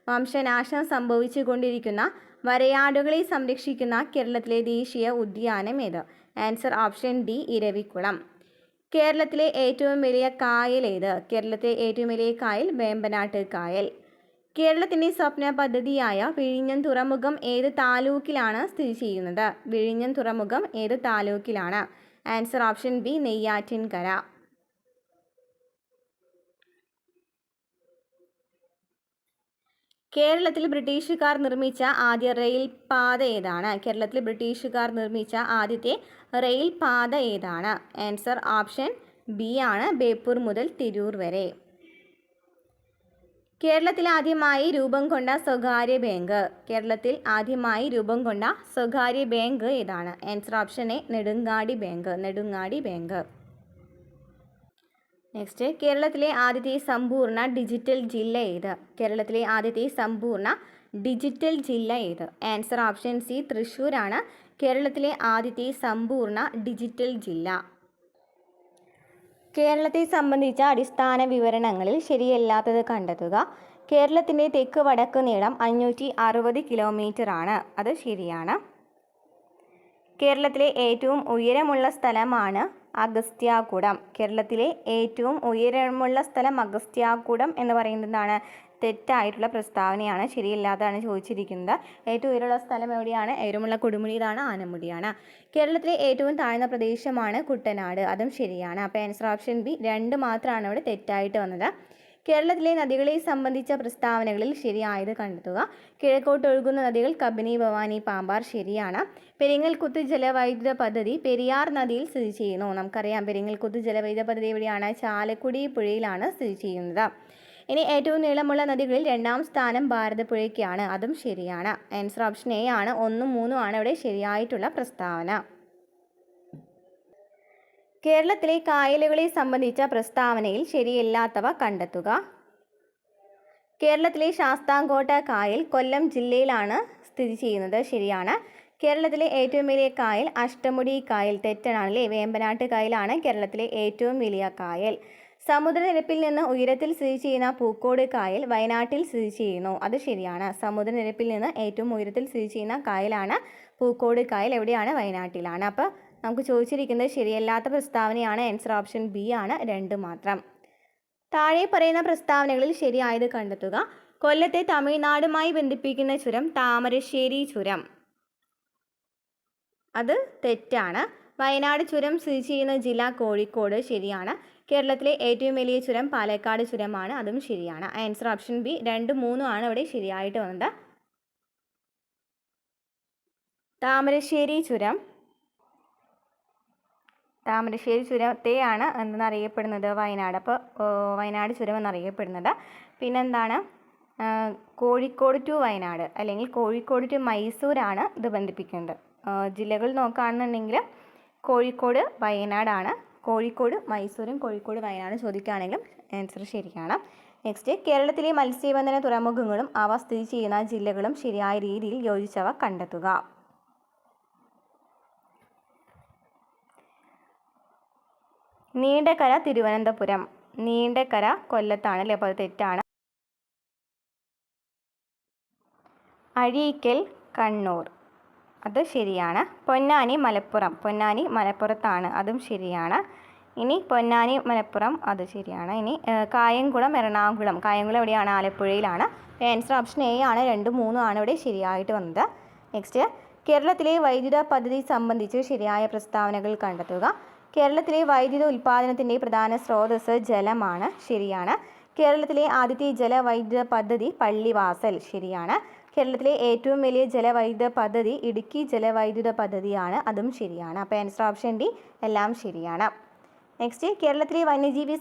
വംശനാശം സംഭവിച്ചുകൊണ്ടിരിക്കുന്ന വരയാടുകളെ സംരക്ഷിക്കുന്ന കേരളത്തിലെ ദേശീയ ഉദ്യാനം ഏത്? Answer option D Eravikulam. കേരളത്തിലെ ഏറ്റവും വലിയ കായൽ ഏത്? കേരളത്തിലെ ഏറ്റവും വലിയ കായൽ വേമ്പനാട്ട് കായൽ. കേരളത്തിൻ്റെ സ്വപ്ന പദ്ധതിയായ വിഴിഞ്ഞം തുറമുഖം ഏത് താലൂക്കിലാണ് സ്ഥിതി ചെയ്യുന്നത്? വിഴിഞ്ഞം തുറമുഖം ഏത് താലൂക്കിലാണ്? Answer option B Neyyattinkara. കേരളത്തിൽ ബ്രിട്ടീഷുകാർ നിർമ്മിച്ച ആദ്യ റെയിൽ പാത ഏതാണ്? കേരളത്തിൽ ബ്രിട്ടീഷുകാർ നിർമ്മിച്ച ആദ്യത്തെ റെയിൽ പാത ഏതാണ്? ആൻസർ ഓപ്ഷൻ ബി ആണ് ബേപ്പൂർ മുതൽ തിരൂർ വരെ. കേരളത്തിൽ ആദ്യമായി രൂപം കൊണ്ട സ്വകാര്യ ബാങ്ക്. കേരളത്തിൽ ആദ്യമായി രൂപം കൊണ്ട സ്വകാര്യ ബാങ്ക് ഏതാണ്? Answer option A Nedungadi bank. Nedungadi bank. Next, കേരളത്തിലെ ആദ്യത്തെ സമ്പൂർണ്ണ ഡിജിറ്റൽ ജില്ല ഏത്? കേരളത്തിലെ ആദ്യത്തെ സമ്പൂർണ്ണ ഡിജിറ്റൽ ജില്ല ഏത്? ആൻസർ ഓപ്ഷൻ സി തൃശ്ശൂരാണ് കേരളത്തിലെ ആദ്യത്തെ സമ്പൂർണ്ണ ഡിജിറ്റൽ ജില്ല. കേരളത്തെ സംബന്ധിച്ച അടിസ്ഥാന വിവരണങ്ങളിൽ ശരിയല്ലാത്തത് കണ്ടെത്തുക. കേരളത്തിൻ്റെ തെക്ക് വടക്ക് നീളം 560 കിലോമീറ്റർ ആണ്. അത് ശരിയാണ്. കേരളത്തിലെ ഏറ്റവും ഉയരമുള്ള സ്ഥലമാണ് അഗസ്ത്യാർകൂടം. കേരളത്തിലെ ഏറ്റവും ഉയരമുള്ള സ്ഥലം അഗസ്ത്യാർകൂടം എന്ന് പറയുന്നതാണ് തെറ്റായിട്ടുള്ള പ്രസ്താവനയാണ്. ശരിയല്ലാതാണ് ചോദിച്ചിരിക്കുന്നത്. ഏറ്റവും ഉയരമുള്ള സ്ഥലം എവിടെയാണ്? ഉയരമുള്ള കൊടുമുടി ഇതാണ്, ആനമുടിയാണ്. കേരളത്തിലെ ഏറ്റവും താഴ്ന്ന പ്രദേശമാണ് കുട്ടനാട്. അതും ശരിയാണ്. അപ്പോൾ ആൻസർ ഓപ്ഷൻ ബി 2 മാത്രമാണ് ഇവിടെ തെറ്റായിട്ട് വന്നത്. കേരളത്തിലെ നദികളെ സംബന്ധിച്ച പ്രസ്താവനകളിൽ ശരിയായത് കണ്ടെത്തുക. കിഴക്കോട്ട് ഒഴുകുന്ന നദികൾ കബനി, ഭവാനി, പാമ്പാർ. ശരിയാണ്. പെരിങ്ങൽകുത്ത് ജലവൈദ്യുത പദ്ധതി പെരിയാർ നദിയിൽ സ്ഥിതി ചെയ്യുന്നു. നമുക്കറിയാം പെരിങ്ങൽകുത്ത് ജലവൈദ്യുത പദ്ധതി എവിടെയാണ്? ചാലക്കുടി പുഴയിലാണ് സ്ഥിതി ചെയ്യുന്നത്. ഇനി ഏറ്റവും നീളമുള്ള നദികളിൽ 2ാം സ്ഥാനം ഭാരതപ്പുഴയ്ക്കാണ്. അതും ശരിയാണ്. ആൻസർ ഓപ്ഷൻ എ ആണ്. 1ഉം 3ഉം ആണ് ഇവിടെ ശരിയായിട്ടുള്ള പ്രസ്താവന. കേരളത്തിലെ കായലുകളെ സംബന്ധിച്ച പ്രസ്താവനയിൽ ശരിയല്ലാത്തവ കണ്ടെത്തുക. കേരളത്തിലെ ശാസ്താംകോട്ട കായൽ കൊല്ലം ജില്ലയിലാണ് സ്ഥിതി ചെയ്യുന്നത്. ശരിയാണ്. കേരളത്തിലെ ഏറ്റവും വലിയ കായൽ അഷ്ടമുടി കായൽ. തെറ്റാണല്ലേ. വേമ്പനാട്ട് കായലാണ് കേരളത്തിലെ ഏറ്റവും വലിയ കായൽ. സമുദ്രനിരപ്പിൽ നിന്ന് ഉയരത്തിൽ സ്ഥിതി ചെയ്യുന്ന പൂക്കോട് കായൽ വയനാട്ടിൽ സ്ഥിതി ചെയ്യുന്നു. അത് ശരിയാണ്. സമുദ്രനിരപ്പിൽ നിന്ന് ഏറ്റവും ഉയരത്തിൽ സ്ഥിതി ചെയ്യുന്ന കായലാണ് പൂക്കോട് കായൽ. എവിടെയാണ്? വയനാട്ടിലാണ്. അപ്പോൾ നമുക്ക് ചോദിച്ചിരിക്കുന്നത് ശരിയല്ലാത്ത പ്രസ്താവനയാണ്. ആൻസർ ഓപ്ഷൻ ബി ആണ്, 2 മാത്രം. താഴെ പറയുന്ന പ്രസ്താവനകളിൽ ശരിയായത് കണ്ടെത്തുക. കൊല്ലത്തെ തമിഴ്നാടുമായി ബന്ധിപ്പിക്കുന്ന ചുരം താമരശ്ശേരി ചുരം. അത് തെറ്റാണ്. വയനാട് ചുരം സ്ഥിതി ചെയ്യുന്ന ജില്ല കോഴിക്കോട്. ശരിയാണ്. കേരളത്തിലെ ഏറ്റവും വലിയ ചുരം പാലക്കാട് ചുരമാണ്. അതും ശരിയാണ്. Answer option B. 2, 3 ആണ് ഇവിടെ ശരിയായിട്ട് വന്നത്. താമരശ്ശേരി ചുരം, താമരശ്ശേരി ചുരത്തെയാണ് എന്തെന്നറിയപ്പെടുന്നത്? വയനാട്. അപ്പോൾ വയനാട് ചുരം എന്നറിയപ്പെടുന്നത്. പിന്നെന്താണ്? കോഴിക്കോട് ടു വയനാട് അല്ലെങ്കിൽ കോഴിക്കോട് ടു മൈസൂരാണ് ഇത് ബന്ധിപ്പിക്കുന്നത്. ജില്ലകൾ നോക്കുകയാണെന്നുണ്ടെങ്കിൽ കോഴിക്കോട് വയനാടാണ്. കോഴിക്കോട് മൈസൂരും കോഴിക്കോട് വയനാട് ചോദിക്കുകയാണെങ്കിലും ആൻസർ ശരിയാണ്. നെക്സ്റ്റ്, കേരളത്തിലെ മത്സ്യബന്ധന തുറമുഖങ്ങളും അവ സ്ഥിതി ചെയ്യുന്ന ജില്ലകളും ശരിയായ രീതിയിൽ യോജിച്ചവ കണ്ടെത്തുക. നീണ്ടകര തിരുവനന്തപുരം. നീണ്ടകര കൊല്ലത്താണ് അല്ലേ? അപ്പോൾ അത് തെറ്റാണ്. അഴീക്കൽ കണ്ണൂർ. അത് ശരിയാണ്. പൊന്നാനി മലപ്പുറം. പൊന്നാനി മലപ്പുറത്താണ്. അതും ശരിയാണ്. ഇനി പൊന്നാനി മലപ്പുറം, അത് ശരിയാണ്. ഇനി കായംകുളം എറണാകുളം. കായംകുളം എവിടെയാണ്? ആലപ്പുഴയിലാണ്. ആൻസർ ഓപ്ഷൻ എ ആണ്. 2, 3 ആണ് ഇവിടെ ശരിയായിട്ട് വന്നത്. നെക്സ്റ്റ്, കേരളത്തിലെ വൈദ്യുത പദ്ധതി സംബന്ധിച്ച് ശരിയായ പ്രസ്താവനകൾ കണ്ടെത്തുക. കേരളത്തിലെ വൈദ്യുത ഉൽപ്പാദനത്തിൻ്റെ പ്രധാന സ്രോതസ്സ് ജലമാണ്. ശരിയാണ്. കേരളത്തിലെ ആദ്യത്തെ ജലവൈദ്യുത പദ്ധതി പള്ളിവാസൽ. ശരിയാണ്. കേരളത്തിലെ ഏറ്റവും വലിയ ജലവൈദ്യുത പദ്ധതി ഇടുക്കി ജലവൈദ്യുത പദ്ധതിയാണ്. അതും ശരിയാണ്. അപ്പോൾ ആൻസർ ഓപ്ഷൻ ഡി, എല്ലാം ശരിയാണ്. നെക്സ്റ്റ്, കേരളത്തിലെ വന്യജീവി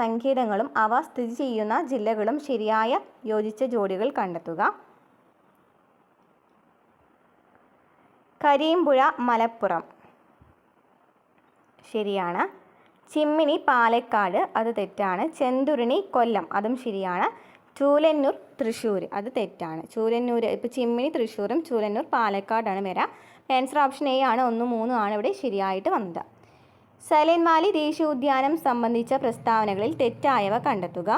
സങ്കേതങ്ങളും അവ സ്ഥിതി ചെയ്യുന്ന ജില്ലകളും ശരിയായ യോജിച്ച ജോഡികൾ കണ്ടെത്തുക. കരിയമ്പുഴ മലപ്പുറം. ശരിയാണ്. ചിമ്മിനി പാലക്കാട്. അത് തെറ്റാണ്. ചെന്തുരുണി കൊല്ലം. അതും ശരിയാണ്. ചൂലന്നൂർ തൃശ്ശൂർ. അത് തെറ്റാണ്. ചൂലന്നൂർ, ഇപ്പോൾ ചിമ്മിനി തൃശ്ശൂരും ചൂലന്നൂർ പാലക്കാടാണ് വരിക. ആൻസർ ഓപ്ഷൻ എ ആണ്. 1, 3 ആണ് ഇവിടെ ശരിയായിട്ട് വന്നത്. സൈലന്റ് വാലി ദേശീയോദ്യാനം സംബന്ധിച്ച പ്രസ്താവനകളിൽ തെറ്റായവ കണ്ടെത്തുക.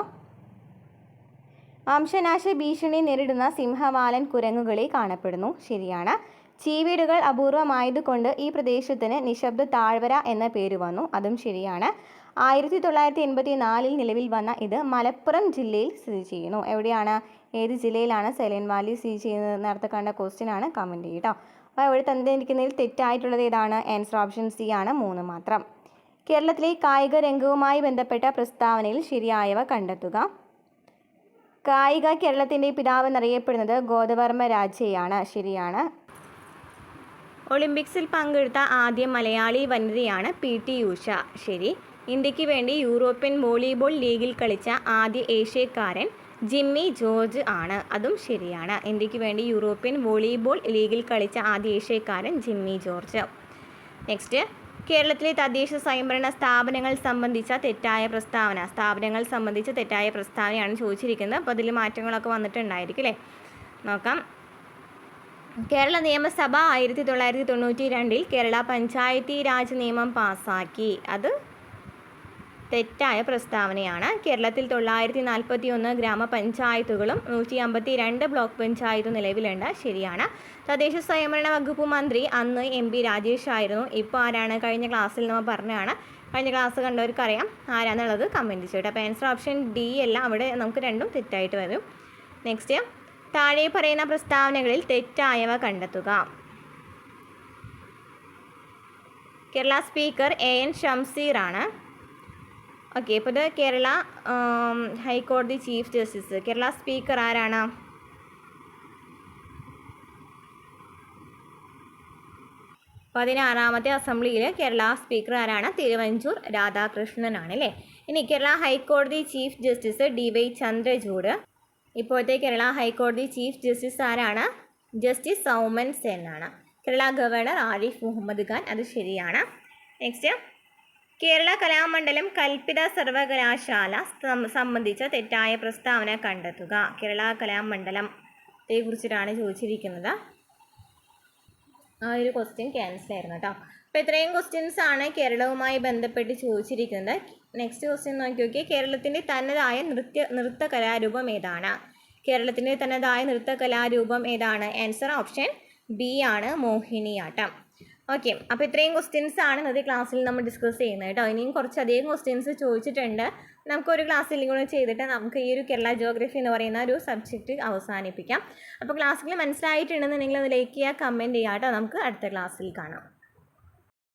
വംശനാശ ഭീഷണി നേരിടുന്ന സിംഹവാലൻ കുരങ്ങുകളെ കാണപ്പെടുന്നു. ശരിയാണ്. ചീവീടുകൾ അപൂർവമായതുകൊണ്ട് ഈ പ്രദേശത്തിന് നിശബ്ദ താഴ്വര എന്ന പേര് വന്നു. അതും ശരിയാണ്. 1984 നിലവിൽ വന്ന ഇത് മലപ്പുറം ജില്ലയിൽ സ്ഥിതി ചെയ്യുന്നു. എവിടെയാണ്? ഏത് ജില്ലയിലാണ് സൈലന്റ് വാലി സ്ഥിതി ചെയ്യുന്നത്? നേരത്തെ കണ്ട ക്വസ്റ്റ്യൻ ആണ്. കമൻറ്റ് ചെയ്യട്ടോ. അപ്പോൾ ഇവിടെ തന്നിരിക്കുന്നതിൽ തെറ്റായിട്ടുള്ളത് ഏതാണ്? ആൻസർ ഓപ്ഷൻ സി ആണ്. 3 മാത്രം. കേരളത്തിലെ കായിക രംഗവുമായി ബന്ധപ്പെട്ട പ്രസ്താവനയിൽ ശരിയായവ കണ്ടെത്തുക. കായിക കേരളത്തിൻ്റെ പിതാവ് എന്നറിയപ്പെടുന്നത് ഗോദവർമ്മ രാജയാണ്. ശരിയാണ്. ഒളിമ്പിക്സിൽ പങ്കെടുത്ത ആദ്യ മലയാളി വനിതയാണ് PT ഉഷ. ശരി. ഇന്ത്യക്ക് വേണ്ടി യൂറോപ്യൻ വോളിബോൾ ലീഗിൽ കളിച്ച ആദ്യ ഏഷ്യക്കാരൻ ജിമ്മി ജോർജ് ആണ്. അതും ശരിയാണ്. ഇന്ത്യക്ക് വേണ്ടി യൂറോപ്യൻ വോളിബോൾ ലീഗിൽ കളിച്ച ആദ്യ ഏഷ്യക്കാരൻ ജിമ്മി ജോർജ്. നെക്സ്റ്റ്, കേരളത്തിലെ തദ്ദേശ സ്വയംഭരണ സ്ഥാപനങ്ങൾ സംബന്ധിച്ച തെറ്റായ പ്രസ്താവനയാണ് ചോദിച്ചിരിക്കുന്നത്. അപ്പോൾ അതിൽ മാറ്റങ്ങളൊക്കെ വന്നിട്ടുണ്ടായിരിക്കും അല്ലേ? നോക്കാം. കേരള നിയമസഭ 1992 കേരള പഞ്ചായത്തി രാജ് നിയമം പാസാക്കി. അത് തെറ്റായ പ്രസ്താവനയാണ്. കേരളത്തിൽ 941 ഗ്രാമപഞ്ചായത്തുകളും 152 ബ്ലോക്ക് പഞ്ചായത്തും നിലവിലുണ്ട്. ശരിയാണ്. തദ്ദേശ സ്വയംഭരണ വകുപ്പ് മന്ത്രി അന്ന് MP രാജേഷ് ആയിരുന്നു. ഇപ്പോൾ ആരാണ്? കഴിഞ്ഞ ക്ലാസ്സിൽ നമ്മൾ പറഞ്ഞതാണ്. കഴിഞ്ഞ ക്ലാസ് കണ്ടവർക്കറിയാം ആരാന്നുള്ളത് കമൻറ്റ് ചെയ്യട്ടെ. അപ്പോൾ ആൻസർ ഓപ്ഷൻ ഡി അല്ല, അവിടെ നമുക്ക് രണ്ടും തെറ്റായിട്ട് വരും. നെക്സ്റ്റ്, താഴെ പറയുന്ന പ്രസ്താവനകളിൽ തെറ്റായവ കണ്ടെത്തുക. കേരള സ്പീക്കർ AN ഷംസീർ ആണ്. ഓക്കെ, ഇപ്പോൾ ഇത് കേരള ഹൈക്കോടതി ചീഫ് ജസ്റ്റിസ്. കേരള സ്പീക്കർ ആരാണ്? പതിനാറാമത്തെ അസംബ്ലിയിൽ കേരള സ്പീക്കർ ആരാണ്? തിരുവഞ്ചൂർ രാധാകൃഷ്ണനാണ് അല്ലേ? ഇനി കേരള ഹൈക്കോടതി ചീഫ് ജസ്റ്റിസ് DY ചന്ദ്രചൂഡ്. ഇപ്പോഴത്തെ കേരള ഹൈക്കോടതി ചീഫ് ജസ്റ്റിസ് ആരാണ്? ജസ്റ്റിസ് സൗമൻ സെൻ ആണ്. കേരള ഗവർണർ ആരിഫ് മുഹമ്മദ് ഖാൻ. അത് ശരിയാണ്. നെക്സ്റ്റ്, കേരള കലാമണ്ഡലം കൽപ്പിത സർവകലാശാല സംബന്ധിച്ച തെറ്റായ പ്രസ്താവന കണ്ടെത്തുക. കേരള കലാമണ്ഡലത്തെ കുറിച്ചിട്ടാണ് ചോദിച്ചിരിക്കുന്നത്. ആ ഒരു ക്വസ്റ്റ്യൻ ക്യാൻസൽ ആയിരുന്നു കേട്ടോ. അപ്പോൾ ഇത്രയും ക്വസ്റ്റ്യൻസ് ആണ് കേരളവുമായി ബന്ധപ്പെട്ട് ചോദിച്ചിരിക്കുന്നത്. നെക്സ്റ്റ് ക്വസ്റ്റ്യൻ നോക്കി കേരളത്തിൻ്റെ തനതായ നൃത്ത കലാരൂപം ഏതാണ്? കേരളത്തിൻ്റെ തനതായ നൃത്ത കലാരൂപം ഏതാണ്? ആൻസർ ഓപ്ഷൻ ബി ആണ്, മോഹിനിയാട്ടം. ഓക്കെ, അപ്പോൾ ഇത്രയും ക്വസ്റ്റ്യൻസ് ആണ് ഇന്നത്തെ ക്ലാസ്സിൽ നമ്മൾ ഡിസ്കസ് ചെയ്യുന്നത് കേട്ടോ. ഇനിയും കുറച്ചധികം ക്വസ്റ്റ്യൻസ് ചോദിച്ചിട്ടുണ്ട്. നമുക്കൊരു ക്ലാസ്സിൽ കൂടെ ചെയ്തിട്ട് നമുക്ക് ഈ ഒരു കേരള ജിയോഗ്രഫി എന്ന് പറയുന്ന ഒരു സബ്ജക്റ്റ് അവസാനിപ്പിക്കാം. അപ്പോൾ ക്ലാസ്സിൽ മനസ്സിലായിട്ടുണ്ടെന്ന് നിങ്ങൾ അത് ലൈക്ക് ചെയ്യുക, കമൻറ്റ് ചെയ്യുക കേട്ടോ. നമുക്ക് അടുത്ത ക്ലാസ്സിൽ കാണാം.